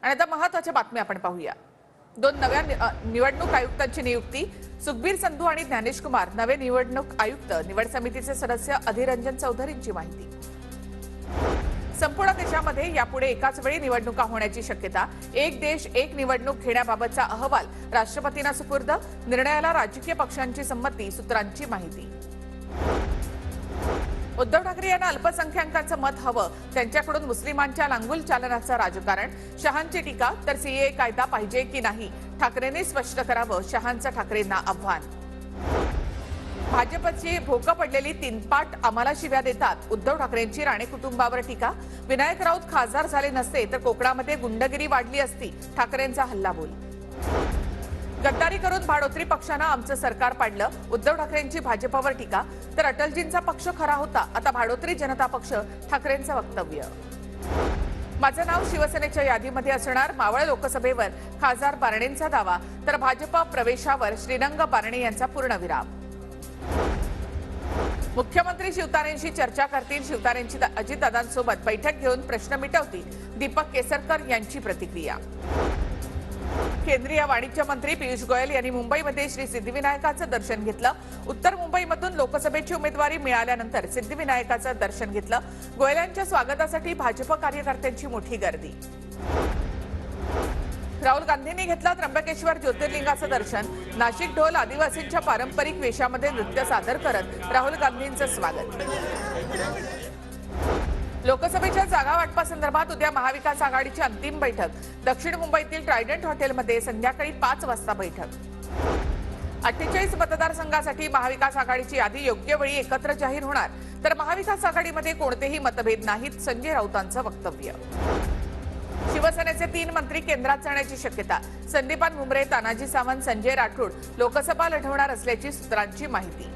आणि आता महत्त्वाच्या बातम्या आपण पाहूया। दोन नव्या निवडणूक आयुक्तांची नियुक्ती। सुखबीर संधू आणि ज्ञानेश कुमार नवे निवडणूक आयुक्त। निवड समितीचे सदस्य अधीर रंजन चौधरींची माहिती। संपूर्ण देशामध्ये यापुढे एकाच वेळी निवडणुका होण्याची शक्यता। एक देश एक निवडणूक घेण्याबाबतचा अहवाल राष्ट्रपतींना सुपूर्द। निर्णयाला राजकीय पक्षांची संमती। सूत्रांची माहिती। उद्धव ठाकरे यांना अल्पसंख्याकांचं मत हवं, त्यांच्याकडून मुस्लिमांच्या लांगुल चालनाचं राजकारण। शहांची टीका तर सीए कायदा पाहिजे की नाही, ठाकरेंनी स्पष्ट करावं, शहांचं ठाकरेंना आव्हान। भाजपची भोकं पडलेली तीनपाट आम्हाला शिव्या देतात। उद्धव ठाकरेंची राणे कुटुंबावर टीका। विनायक राऊत खासदार झाले नसते तर कोकणामध्ये गुंडगिरी वाढली असती, ठाकरेंचा हल्लाबोल। गद्दारी करून भाडोत्री पक्षानं आमचं सरकार पाडलं। उद्धव ठाकरेंची भाजपवर टीका तर अटलजींचा पक्ष खरा होता, आता भाडोत्री जनता पक्ष। ठाकरेंचं वक्तव्य। माझं नाव शिवसेनेच्या यादीमध्ये असणार। मावळ लोकसभेवर खासदार बारणेंचा दावा तर भाजप प्रवेशावर श्रीरंग बारणे यांचा पूर्णविराम। मुख्यमंत्री शिवतारेंशी चर्चा करतील। शिवतारेंची अजितदादांसोबत बैठक घेऊन प्रश्न मिटवतील, दीपक केसरकर यांची प्रतिक्रिया। केंद्रीय वाणिज्य मंत्री पियुष गोयल यांनी मुंबईमध्ये श्री सिद्धिविनायकाचं दर्शन घेतलं। उत्तर मुंबईमधून लोकसभेची उमेदवारी मिळाल्यानंतर सिद्धिविनायकाचं दर्शन घेतलं। गोयल यांच्या स्वागतासाठी भाजप कार्यकर्त्यांची मोठी गर्दी। राहुल गांधींनी घेतलं त्र्यंबकेश्वर ज्योतिर्लिंगाचं दर्शन। नाशिक ढोल आदिवासींच्या पारंपरिक वेशामध्ये नृत्य सादर करत राहुल गांधींचं स्वागत। लोकसभेच्या जागा वाटपासंदर्भात उद्या महाविकास आघाडीची अंतिम बैठक। दक्षिण मुंबईतील ट्रायडंट हॉटेलमध्ये संध्याकाळी 5 वाजता बैठक। 48 मतदारसंघासाठी महाविकास आघाडीची यादी योग्य वेळी एकत्र जाहीर होणार, तर महाविकास आघाडीमध्ये कोणतेही मतभेद नाहीत, संजय राऊतांचं वक्तव्य। शिवसेनेचे 3 मंत्री केंद्रात जाण्याची शक्यता। संदीपान भुमरे, तानाजी सावंत, संजय राठोड लोकसभा लढवणार असल्याची सूत्रांची माहिती।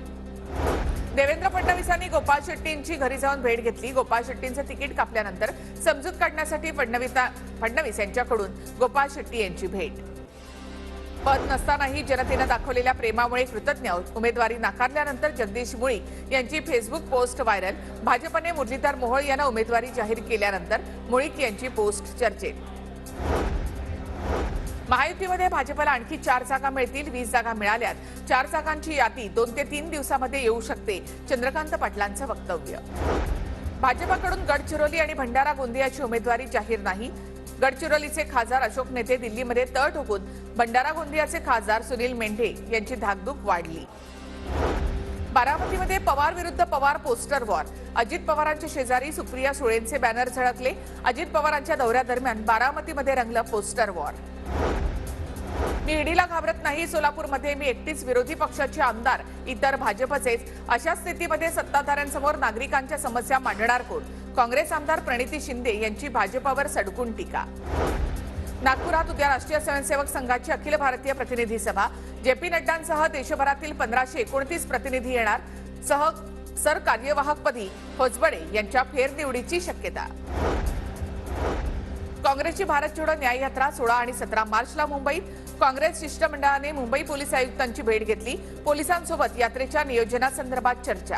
देवेंद्र फडणवीसांनी गोपाळ शेट्टींची घरी जाऊन भेट घेतली। गोपाळ शेट्टींचं तिकीट कापल्यानंतर समजूत काढण्यासाठी फडणवीस यांच्याकडून गोपाळ शेट्टी यांची भेट। पद नसतानाही जनतेनं दाखवलेल्या प्रेमामुळे कृतज्ञ। उमेदवारी नाकारल्यानंतर जगदीश मुळीक यांची फेसबुक पोस्ट व्हायरल। भाजपने मुरलीधर मोहोळ यांना उमेदवारी जाहीर केल्यानंतर मुळीक यांची पोस्ट चर्चेत। महायुतीमध्ये भाजपला आणखी 4 जागा मिळतील। 20 जागा मिळाल्यात। 4 जागांची यादी 2 ते 3 दिवसामध्ये येऊ शकते, चंद्रकांत पाटलांचं वक्तव्य। भाजपकडून गडचिरोली आणि भंडारा गोंदियाची उमेदवारी जाहीर नाही। गडचिरोलीचे खासदार अशोक नेते दिल्लीमध्ये तळ ठोकून भंडारा गोंदियाचे खासदार सुनील मेंढे यांची धाकधूक वाढली। बारामतीमध्ये पवार विरुद्ध पवार पोस्टर वॉर। अजित पवारांच्या शेजारी सुप्रिया सुळेंचे बॅनर झळकले। अजित पवारांच्या दौऱ्यादरम्यान बारामतीमध्ये रंगलं पोस्टर वॉर। मी ईडीला घाबरत नाही। सोलापूरमध्ये मी एकटीच विरोधी पक्षाचे आमदार, इतर भाजपचेच। अशा स्थितीमध्ये सत्ताधाऱ्यांसमोर नागरिकांच्या समस्या मांडणार कोण? काँग्रेस आमदार प्रणिती शिंदे यांची भाजपवर सडकून टीका। नागपुरात उद्या राष्ट्रीय स्वयंसेवक संघाची अखिल भारतीय प्रतिनिधी सभा। जेपी नड्डांसह देशभरातील 1529 प्रतिनिधी येणार। सरकार्यवाहकपदी होसबळे यांच्या फेरनिवडीची शक्यता। काँग्रेसची भारत जोडो न्याय यात्रा 16 आणि 17 मार्चला मुंबईत। काँग्रेस शिष्टमंडळाने मुंबई पोलीस आयुक्तांची भेट घेतली। पोलिसांसोबत यात्रेच्या नियोजनासंदर्भात चर्चा।